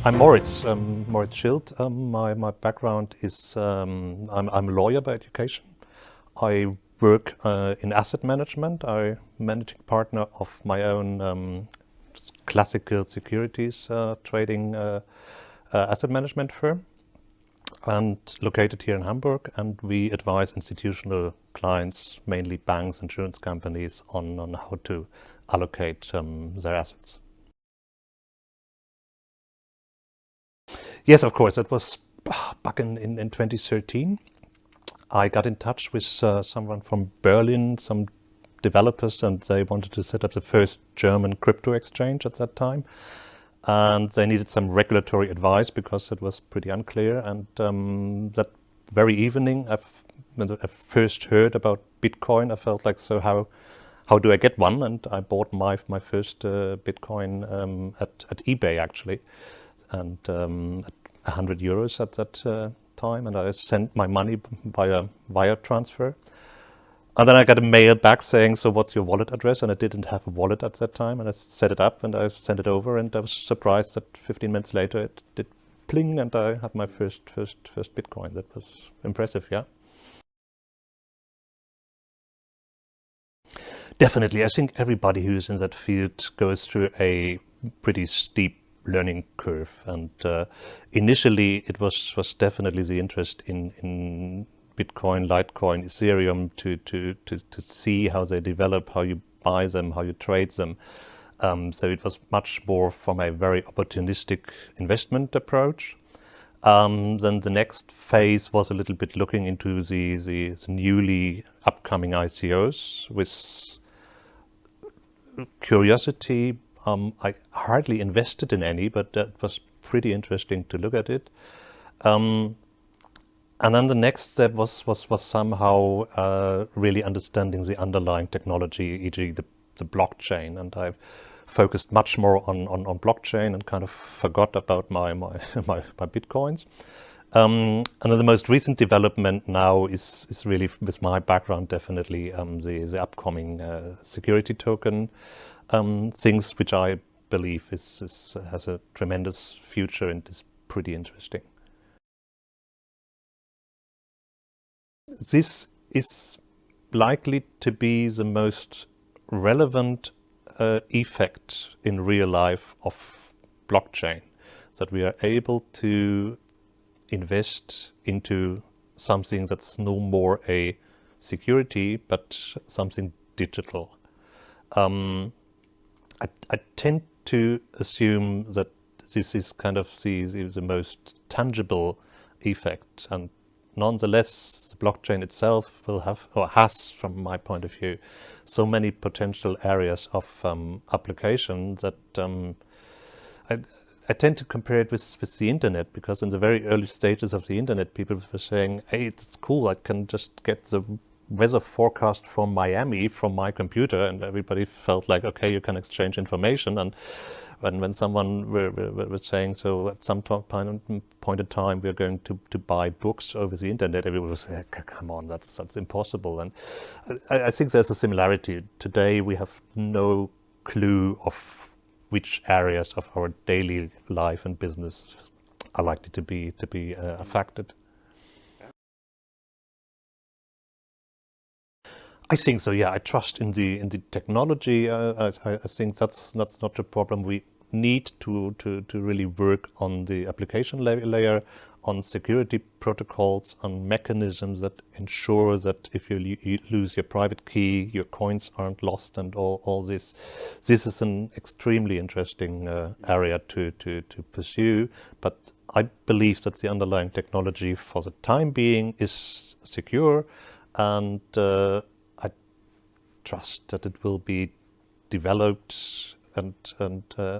I'm Moritz Schildt. My background is I'm a lawyer by education. I work in asset management. I'm managing partner of my own classical securities trading asset management firm, and located here in Hamburg. And we advise institutional clients, mainly banks, insurance companies, on how to allocate their assets. Yes, of course. It was back in 2013. I got in touch with someone from Berlin, some developers, and they wanted to set up the first German crypto exchange at that time. And they needed some regulatory advice because it was pretty unclear. And that very evening, when I first heard about Bitcoin, I felt like, so how do I get one? And I bought my first Bitcoin at eBay, actually. And at 100 euros at that time, and I sent my money via wire transfer. And then I got a mail back saying, so what's your wallet address? And I didn't have a wallet at that time, and I set it up and I sent it over, and I was surprised that 15 minutes later it did pling, and I had my first Bitcoin. That was impressive, yeah. Definitely, I think everybody who's in that field goes through a pretty steep learning curve, and initially it was definitely the interest in Bitcoin, Litecoin, Ethereum to see how they develop, how you buy them, how you trade them. So it was much more from a very opportunistic investment approach. Then the next phase was a little bit looking into the newly upcoming ICOs with curiosity. I hardly invested in any, but that was pretty interesting to look at it. And then the next step was somehow really understanding the underlying technology, e.g. the blockchain. And I've focused much more on blockchain and kind of forgot about my Bitcoins. And then the most recent development now is really, with my background, definitely the upcoming security token things, which I believe has a tremendous future and is pretty interesting. This is likely to be the most relevant effect in real life of blockchain, that we are able to invest into something that's no more a security, but something digital. I tend to assume that this is kind of the most tangible effect, and nonetheless, the blockchain itself will have, or has, from my point of view, so many potential areas of application that I tend to compare it with the internet, because in the very early stages of the internet, people were saying, hey, it's cool, I can just get the weather forecast from Miami from my computer, and everybody felt like, okay, you can exchange information. And when someone was saying, so at some point in time we're going to buy books over the internet, everyone was saying, come on, that's impossible. And I think there's a similarity. Today we have no clue of which areas of our daily life and business are likely to be affected. I think so, yeah. I trust in the technology. I think that's not a problem. We need to really work on the application layer, on security protocols, on mechanisms that ensure that if you lose your private key, your coins aren't lost, and all this. This is an extremely interesting area to pursue. But I believe that the underlying technology for the time being is secure, and trust that it will be developed and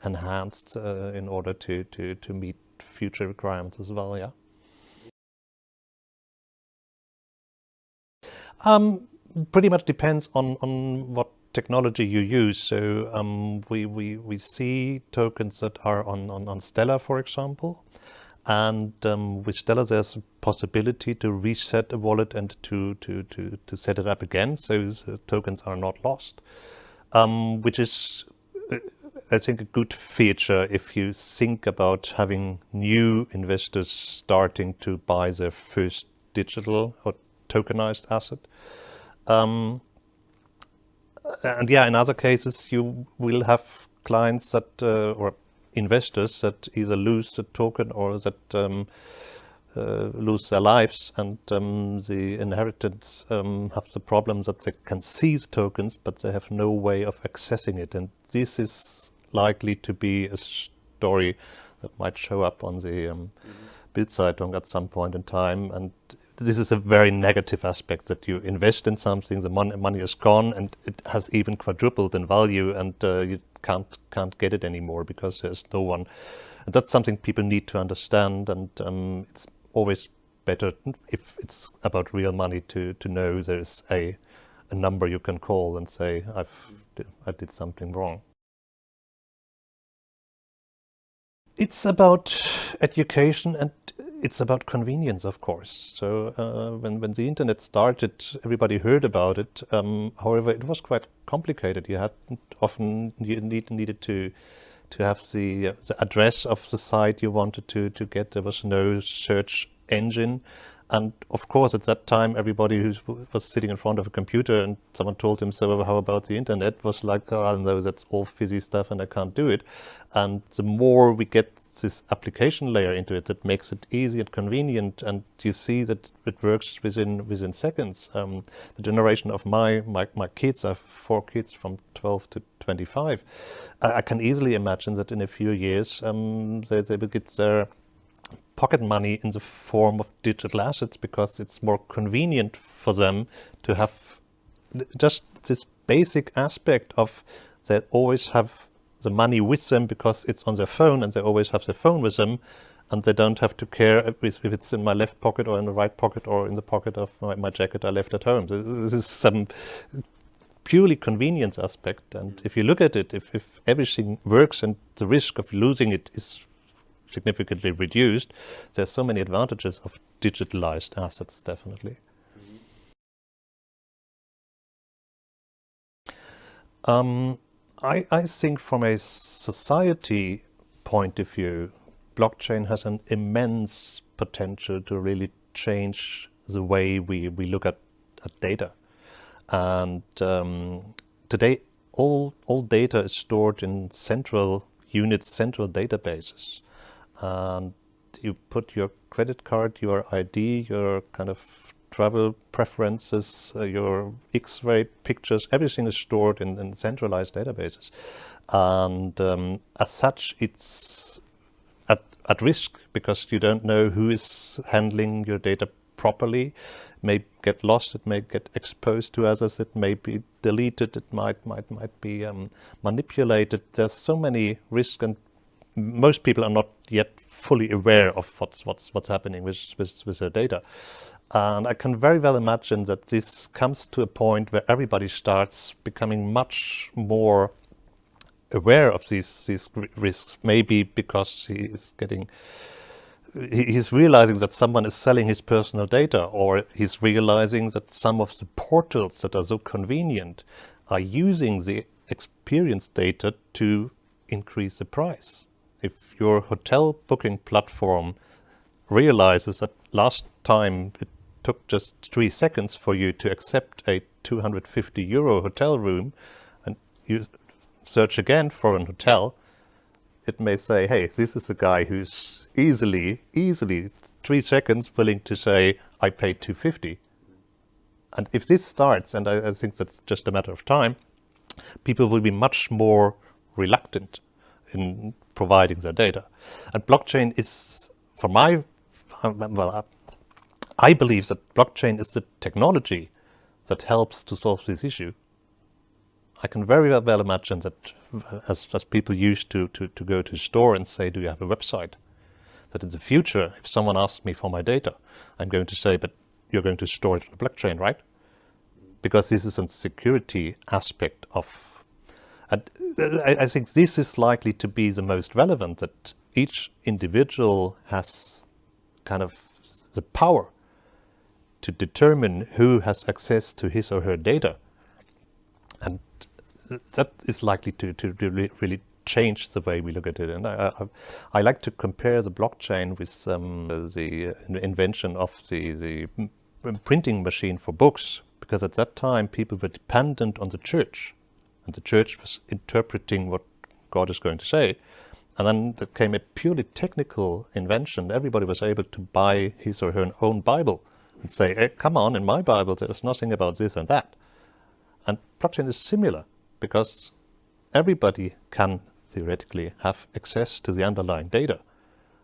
enhanced in order to meet future requirements as well, yeah. Pretty much depends on what technology you use. So we see tokens that are on Stellar, for example. And with Stellar, there's a possibility to reset a wallet and to set it up again, so the tokens are not lost, which is I think, a good feature if you think about having new investors starting to buy their first digital or tokenized asset. And yeah, in other cases, you will have clients that, or investors that either lose the token or that lose their lives, and the inheritance have the problem that they can see the tokens, but they have no way of accessing it. And this is likely to be a story that might show up on the Bild-Zeitung at some point in time. And this is a very negative aspect, that you invest in something, the money is gone, and it has even quadrupled in value, and you can't get it anymore because there's no one. And that's something people need to understand, and it's always better, if it's about real money, to know there's a number you can call and say, I did something wrong. It's about education, and it's about convenience, of course. So when the internet started, everybody heard about it. However, it was quite complicated. You had often needed to have the address of the site you wanted to get. There was no search engine. And of course, at that time, everybody who was sitting in front of a computer and someone told him, so how about the internet, was like, oh, I don't know, that's all fizzy stuff and I can't do it. And the more we get this application layer into it, that makes it easy and convenient, and you see that it works within seconds. The generation of my kids, I have 4 kids from 12 to 25. I can easily imagine that in a few years they will get their pocket money in the form of digital assets, because it's more convenient for them to have just this basic aspect of they always have the money with them because it's on their phone, and they always have their phone with them, and they don't have to care if it's in my left pocket or in the right pocket or in the pocket of my jacket I left at home. This is some purely convenience aspect, and if you look at it, if everything works and the risk of losing it is significantly reduced, there's so many advantages of digitalized assets, definitely. I think from a society point of view, blockchain has an immense potential to really change the way we look at data. And today, all data is stored in central units, central databases. And you put your credit card, your ID, your kind of travel preferences, your X-ray pictures, everything is stored in centralized databases. And as such, it's at risk, because you don't know who is handling your data properly. It may get lost, it may get exposed to others, it may be deleted, it might be manipulated. There's so many risks, and most people are not yet fully aware of what's happening with their data. And I can very well imagine that this comes to a point where everybody starts becoming much more aware of these risks, maybe because he's realizing that someone is selling his personal data, or he's realizing that some of the portals that are so convenient are using the experience data to increase the price. If your hotel booking platform realizes that last time it took just 3 seconds for you to accept a €250 hotel room, and you search again for an hotel, it may say, hey, this is a guy who's easily 3 seconds willing to say, I paid $250. And if this starts, and I think that's just a matter of time, people will be much more reluctant in providing their data. And blockchain is, for my, I believe that blockchain is the technology that helps to solve this issue. I can very well imagine that as people used to go to a store and say, do you have a website? That in the future, if someone asks me for my data, I'm going to say, but you're going to store it on the blockchain, right? Because this is a security aspect of, and I think this is likely to be the most relevant, that each individual has kind of the power to determine who has access to his or her data. And that is likely to really changed the way we look at it. And I like to compare the blockchain with the invention of the printing machine for books, because at that time people were dependent on the church, and the church was interpreting what God is going to say. And then there came a purely technical invention. Everybody was able to buy his or her own Bible and say, hey, come on, in my Bible there's nothing about this and that. And blockchain is similar, because everybody can theoretically have access to the underlying data.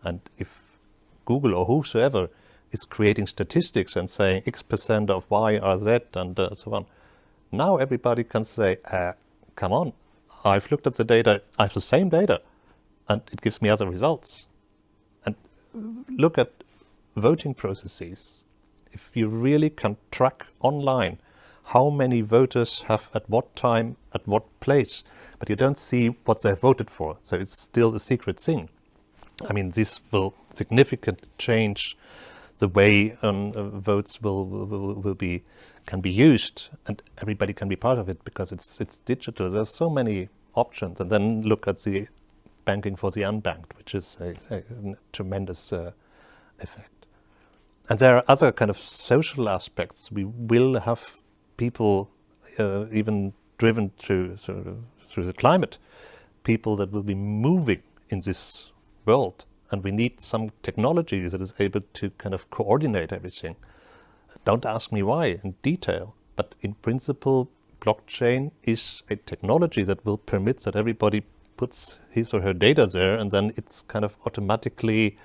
And if Google or whosoever is creating statistics and saying X% of Y are Z and so on, now everybody can say, come on, I've looked at the data, I have the same data, and it gives me other results. And look at voting processes. If you really can track online how many voters have at what time, at what place, but you don't see what they voted for, so it's still a secret thing. I mean, this will significantly change the way votes can be used, and everybody can be part of it because it's digital. There's so many options. And then look at the banking for the unbanked, which is a tremendous effect. And there are other kind of social aspects. We will have people even driven through the climate, people that will be moving in this world, and we need some technology that is able to kind of coordinate everything. Don't ask me why in detail, but in principle blockchain is a technology that will permit that everybody puts his or her data there, and then it's kind of automatically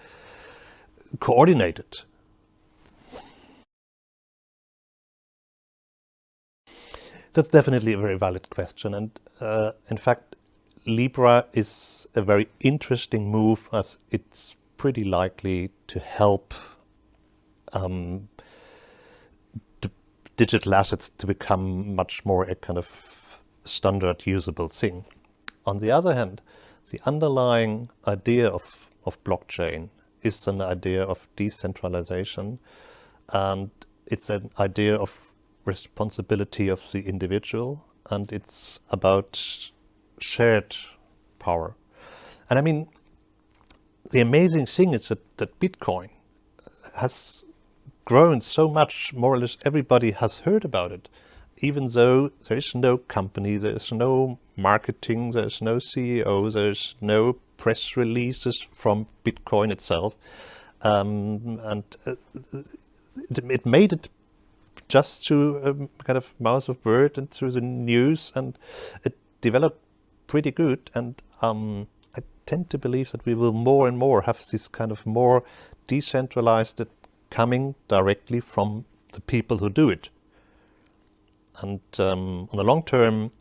coordinated. That's definitely a very valid question, and in fact Libra is a very interesting move, as it's pretty likely to help digital assets to become much more a kind of standard usable thing. On the other hand, the underlying idea of blockchain is an idea of decentralization, and it's an idea of responsibility of the individual, and it's about shared power. And I mean, the amazing thing is that Bitcoin has grown so much, more or less everybody has heard about it, even though there is no company, there is no marketing, there is no CEO, there is no press releases from Bitcoin itself. It made it just through a kind of mouth of word and through the news, and it developed pretty good. And I tend to believe that we will more and more have this kind of more decentralized coming directly from the people who do it. And on the long term,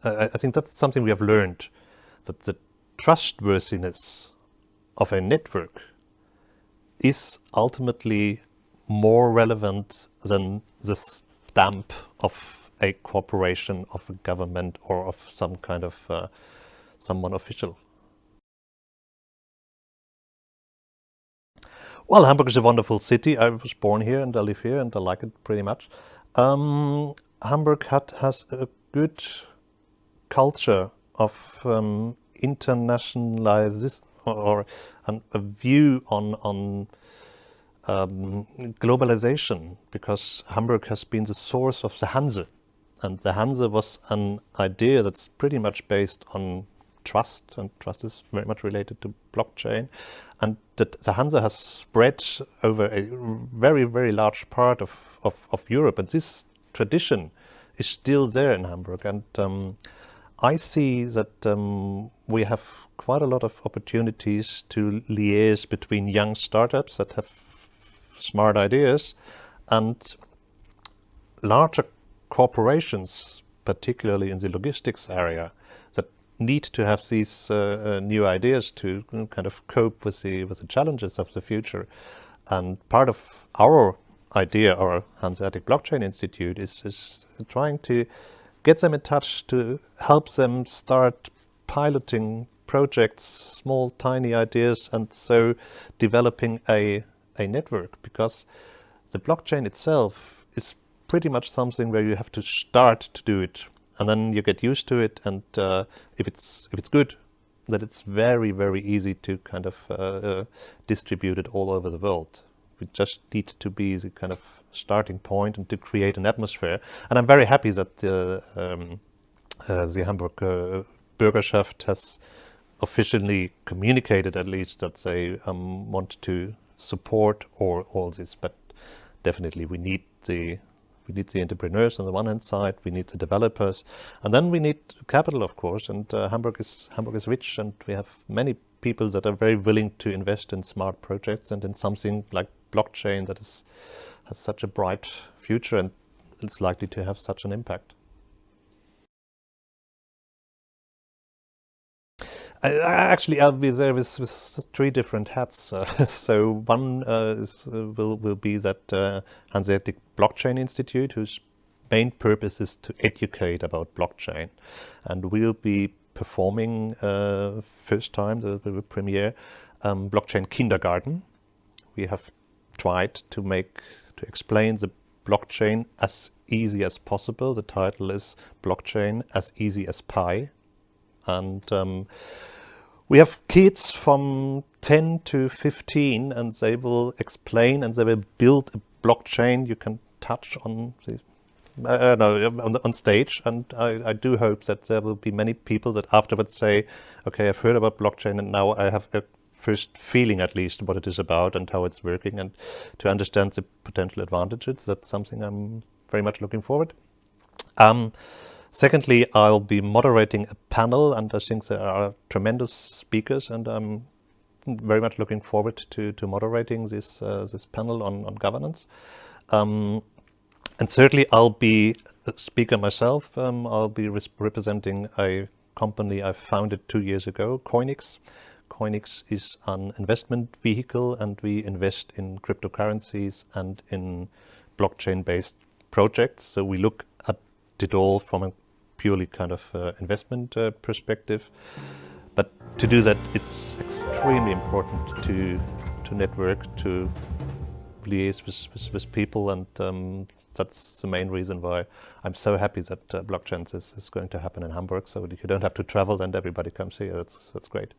I think that's something we have learned, that the trustworthiness of a network is ultimately more relevant than the stamp of a corporation, of a government, or of some kind of someone official. Well, Hamburg is a wonderful city. I was born here and I live here and I like it pretty much. Hamburg has a good culture of internationalization, or a view on globalization, because Hamburg has been the source of the Hanse, and the Hanse was an idea that's pretty much based on trust, and trust is very much related to blockchain, and that the Hanse has spread over a very, very large part of Europe, and this tradition is still there in Hamburg. And I see that we have quite a lot of opportunities to liaise between young startups that have smart ideas and larger corporations, particularly in the logistics area, that need to have these new ideas to kind of cope with the challenges of the future. And part of our idea, our Hanseatic Blockchain Institute, is trying to get them in touch, to help them start piloting projects, small, tiny ideas, and so developing a network, because the blockchain itself is pretty much something where you have to start to do it, and then you get used to it. And if it's good, then it's very, very easy to kind of distribute it all over the world. We just need to be the kind of starting point and to create an atmosphere. And I'm very happy that the Hamburg Bürgerschaft has officially communicated, at least, that they want to support all this. But definitely, we need the entrepreneurs on the one hand side, we need the developers, and then we need capital, of course. And Hamburg is rich, and we have many people that are very willing to invest in smart projects and in something like blockchain that has such a bright future and is likely to have such an impact. Actually, I'll be there with 3 different hats. So one will be that Hanseatic Blockchain Institute, whose main purpose is to educate about blockchain, and we'll be performing first time the premiere blockchain kindergarten. We have tried to explain the blockchain as easy as possible. The title is Blockchain as Easy as Pie. And we have kids from 10 to 15, and they will explain and they will build a blockchain you can touch on on stage. And I do hope that there will be many people that afterwards say, okay, I've heard about blockchain and now I have a first feeling, at least, what it is about and how it's working, and to understand the potential advantages. That's something I'm very much looking forward. Secondly, I'll be moderating a panel, and I think there are tremendous speakers, and I'm very much looking forward to moderating this panel on governance. And thirdly, I'll be a speaker myself. I'll be representing a company I founded 2 years ago, coinIX. coinIX is an investment vehicle, and we invest in cryptocurrencies and in blockchain-based projects. So we look at it all from a purely kind of investment perspective. But to do that, it's extremely important to network, to liaise with people, and that's the main reason why I'm so happy that blockchain is going to happen in Hamburg. So you don't have to travel and everybody comes here. That's great.